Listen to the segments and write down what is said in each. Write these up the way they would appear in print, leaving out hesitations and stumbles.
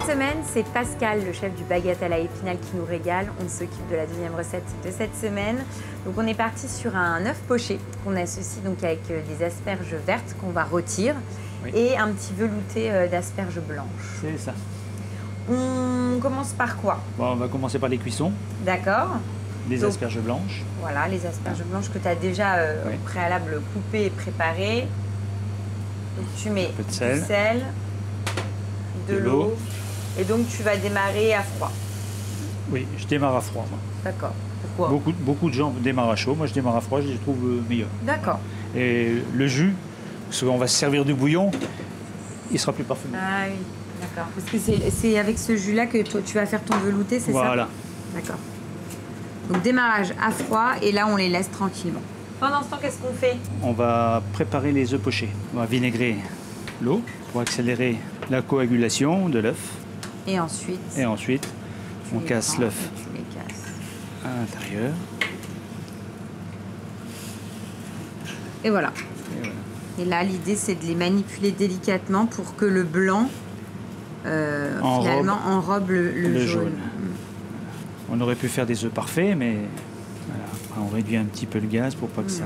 semaine, c'est Pascal, le chef du baguette à la Épinal, qui nous régale. On s'occupe de la deuxième recette de cette semaine. Donc on est parti sur un œuf poché qu'on associe donc avec des asperges vertes qu'on va rôtir et un petit velouté d'asperges blanches. C'est ça. On commence par quoi? Bon, on va commencer par les cuissons. D'accord. Les asperges blanches. Voilà, les asperges blanches que tu as déjà au préalable coupées et préparées. Donc tu mets un peu de sel, de l'eau. Et donc tu vas démarrer à froid. Oui, je démarre à froid. D'accord. Pourquoi? Beaucoup de gens démarrent à chaud. Moi, je démarre à froid, je les trouve meilleurs. D'accord. Et le jus, parce qu'on va se servir du bouillon, il sera plus parfumé. Ah oui, d'accord. Parce que c'est avec ce jus-là que tu vas faire ton velouté, c'est ça? Voilà. D'accord. Donc démarrage à froid et là on les laisse tranquillement. Pendant ce temps, qu'est-ce qu'on fait? On va préparer les œufs pochés. On va vinaigrer l'eau pour accélérer la coagulation de l'œuf. Et ensuite, on casse l'œuf à l'intérieur. Et voilà. Et là, l'idée, c'est de les manipuler délicatement pour que le blanc, finalement, enrobe le jaune. On aurait pu faire des œufs parfaits, mais voilà. Après, on réduit un petit peu le gaz pour pas que ça...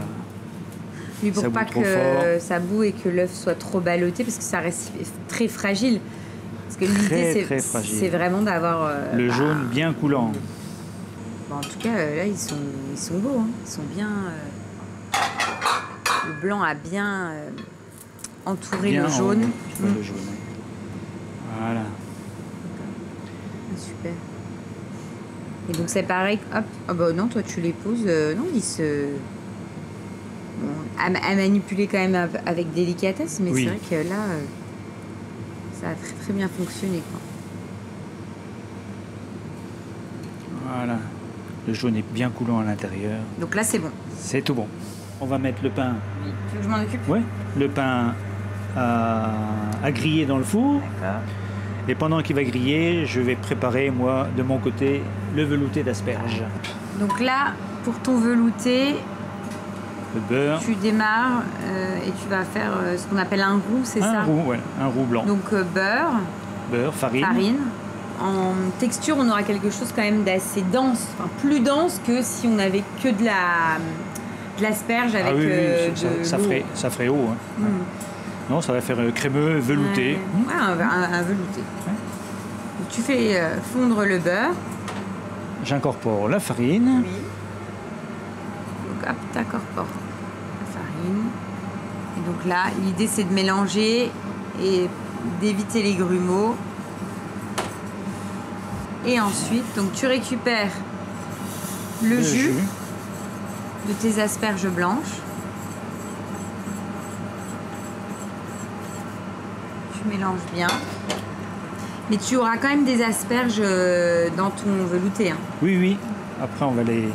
Oui, pour pas que ça boue et que l'œuf soit trop ballotté, parce que ça reste très fragile. Parce que l'idée, c'est vraiment d'avoir... le jaune bien coulant. Bon, en tout cas, là, ils sont beaux. Hein. Ils sont bien... le blanc a bien entouré le jaune. Le jaune. Voilà. Ah, super. Et donc, c'est pareil. Hop. Ah bah non, toi, tu les poses. Non, ils se... Bon, à manipuler quand même avec délicatesse, mais c'est vrai que là, ça a très très bien fonctionné, quoi. Voilà, le jaune est bien coulant à l'intérieur. Donc là, c'est bon. C'est tout bon. On va mettre le pain. Tu veux que je m'en occupe? Oui, le pain à griller dans le four. D'accord. Et pendant qu'il va griller, je vais préparer, moi, de mon côté, le velouté d'asperges. Donc là, pour ton velouté, le beurre. Tu démarres et tu vas faire ce qu'on appelle un roux, c'est ça? Un roux, ouais, un roux blanc. Donc beurre. Beurre, farine. En texture, on aura quelque chose quand même d'assez dense, enfin plus dense que si on avait que de l'asperge avec ça ferait eau. Hein. Non, ça va faire crémeux, velouté. Ouais, un velouté. Ouais. Donc, tu fais fondre le beurre. J'incorpore la farine. Oui. Donc hop, t'incorpores la farine. Et donc là, l'idée c'est de mélanger et d'éviter les grumeaux. Et ensuite, donc tu récupères le jus de tes asperges blanches. Tu mélanges bien. Mais tu auras quand même des asperges dans ton velouté. Hein. Oui, oui. Après, on va les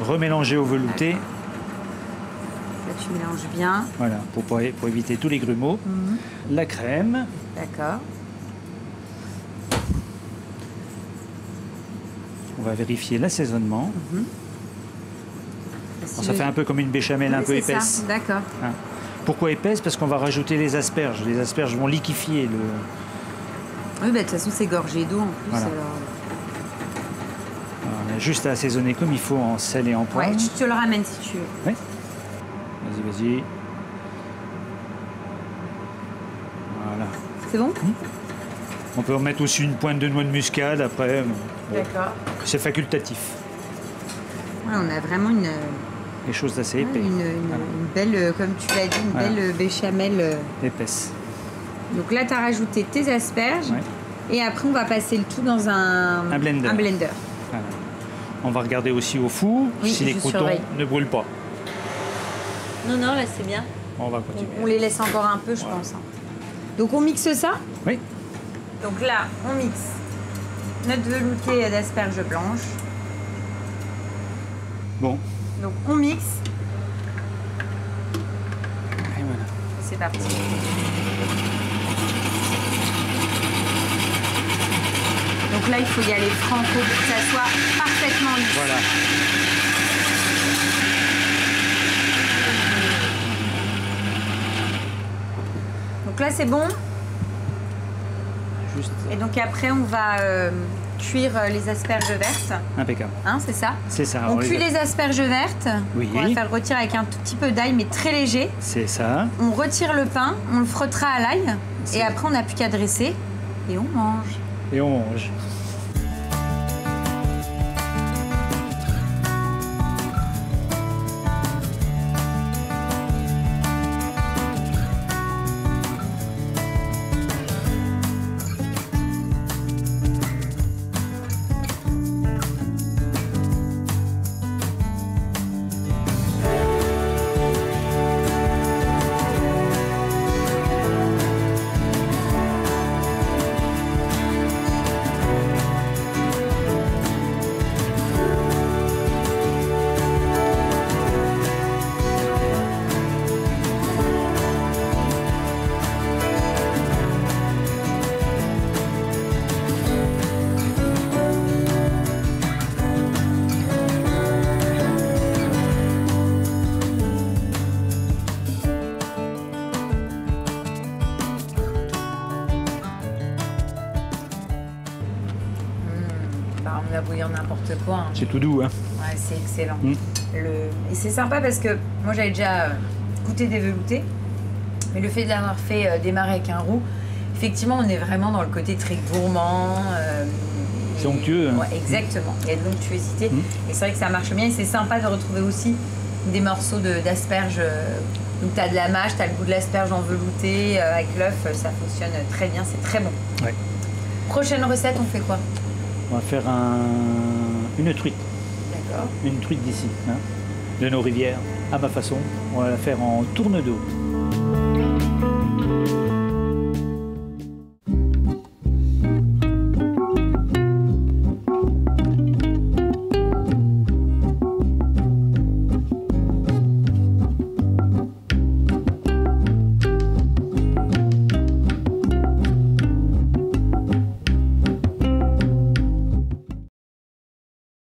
remélanger au velouté. Là, tu mélanges bien. Voilà, pour éviter tous les grumeaux. La crème. D'accord. On va vérifier l'assaisonnement. Bon, ça fait un peu comme une béchamel un peu épaisse. D'accord. Hein. Pourquoi épaisse? Parce qu'on va rajouter les asperges. Les asperges vont liquéfier le... Oui, bah, de toute façon, c'est gorgé d'eau en plus. Voilà. Alors, on a juste à assaisonner comme il faut en sel et en poivre. Ouais, tu te le ramènes si tu veux. Oui. Vas-y. Voilà. C'est bon? On peut remettre aussi une pointe de noix de muscade après. D'accord. C'est facultatif. Ouais, on a vraiment des choses assez épais. Une belle, comme tu l'as dit, une belle béchamel. Épaisse. Donc là, tu as rajouté tes asperges. Ouais. Et après, on va passer le tout dans un blender. Voilà. On va regarder aussi au four si les croûtons ne brûlent pas. Non, là, c'est bien. On va continuer. On les laisse encore un peu, je pense. Donc, on mixe ça? Oui. Donc là, on mixe notre velouté d'asperges blanches. Bon. Donc, on mixe. Et voilà. C'est parti. Donc là, il faut y aller franco pour que ça soit parfaitement lisse. Voilà. Donc là, c'est bon. juste Et donc après, on va cuire les asperges vertes. impeccable. Hein, c'est ça? C'est ça. On cuit les asperges vertes. Oui. On va faire retirer avec un tout petit peu d'ail, mais très léger. C'est ça. On retire le pain, on le frottera à l'ail. Et après, on n'a plus qu'à dresser. Et on mange. Et on mange. On va bouillir n'importe quoi. Hein. C'est tout doux, hein. Ouais, c'est excellent. Et c'est sympa parce que moi j'avais déjà goûté des veloutés, mais le fait de l'avoir fait démarrer avec un roux, effectivement on est vraiment dans le côté très gourmand. C'est onctueux. Hein. Ouais, exactement, il y a de l'onctuosité. Et c'est vrai que ça marche bien et c'est sympa de retrouver aussi des morceaux d'asperges. Donc tu as de la mâche, tu as le goût de l'asperge en velouté, avec l'œuf, ça fonctionne très bien, c'est très bon. Ouais. Prochaine recette, on fait quoi? On va faire une truite. D'accord. Une truite d'ici, hein, de nos rivières, à ma façon. On va la faire en tourne d'eau.